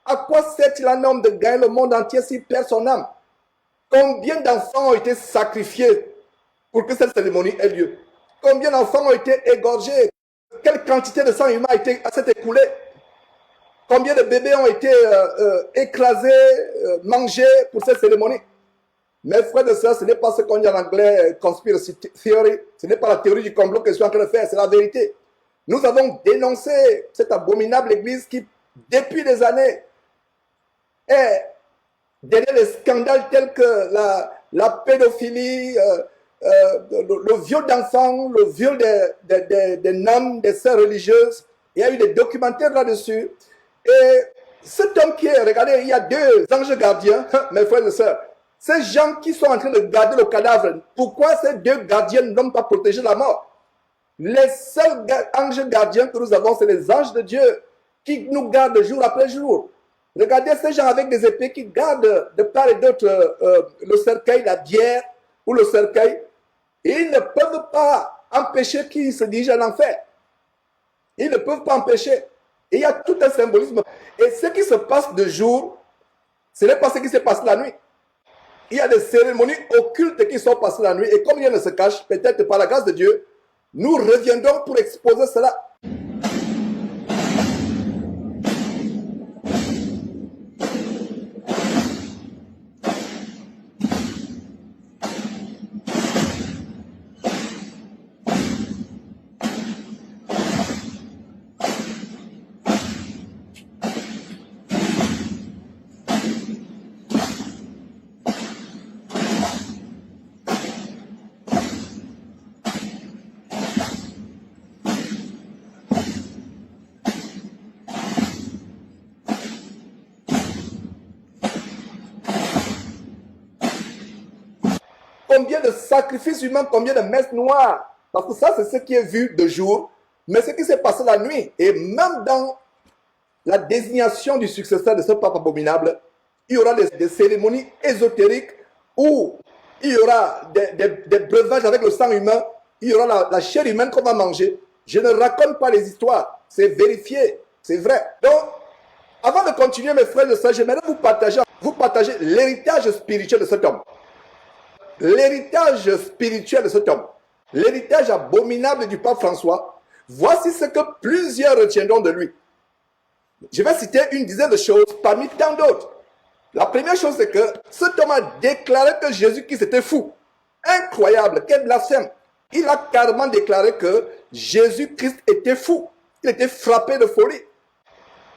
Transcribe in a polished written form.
À quoi sert-il un homme de gagner le monde entier s'il perd son âme? Combien d'enfants ont été sacrifiés pour que cette cérémonie ait lieu? Combien d'enfants ont été égorgés? Quelle quantité de sang humain s'est écoulée? Combien de bébés ont été écrasés, mangés pour cette cérémonie? Mes frères et sœurs, ce n'est pas ce qu'on dit en anglais, conspiracy theory, ce n'est pas la théorie du complot que je suis en train de faire, c'est la vérité. Nous avons dénoncé cette abominable église qui, depuis des années, est derrière des scandales tels que la pédophilie, le viol d'enfants, le viol des nonnes, des sœurs religieuses. Il y a eu des documentaires là-dessus. Et cet homme qui est, regardez, il y a deux anges gardiens, mes frères et sœurs. Ces gens qui sont en train de garder le cadavre, pourquoi ces deux gardiens n'ont pas protégé la mort? Les seuls anges gardiens que nous avons, c'est les anges de Dieu qui nous gardent jour après jour. Regardez ces gens avec des épées qui gardent de part et d'autre le cercueil, la bière ou le cercueil. Et ils ne peuvent pas empêcher qu'ils se dirigent en enfer. Ils ne peuvent pas empêcher. Et il y a tout un symbolisme. Et ce qui se passe de jour, ce n'est pas ce qui se passe la nuit. Il y a des cérémonies occultes qui sont passées la nuit. Et comme rien ne se cache, peut-être par la grâce de Dieu, nous reviendrons pour exposer cela. Combien de sacrifices humains, combien de messes noires. Parce que ça, c'est ce qui est vu de jour. Mais ce qui s'est passé la nuit, et même dans la désignation du successeur de ce pape abominable, il y aura des cérémonies ésotériques où il y aura des breuvages avec le sang humain, il y aura la chair humaine qu'on va manger. Je ne raconte pas les histoires, c'est vérifié, c'est vrai. Donc, avant de continuer, mes frères et sœurs, j'aimerais vous partager l'héritage spirituel de cet homme. L'héritage spirituel de cet homme, l'héritage abominable du pape François, voici ce que plusieurs retiendront de lui. Je vais citer une dizaine de choses parmi tant d'autres. La première chose, c'est que cet homme a déclaré que Jésus-Christ était fou. Incroyable, quel blasphème. Il a carrément déclaré que Jésus-Christ était fou. Il était frappé de folie.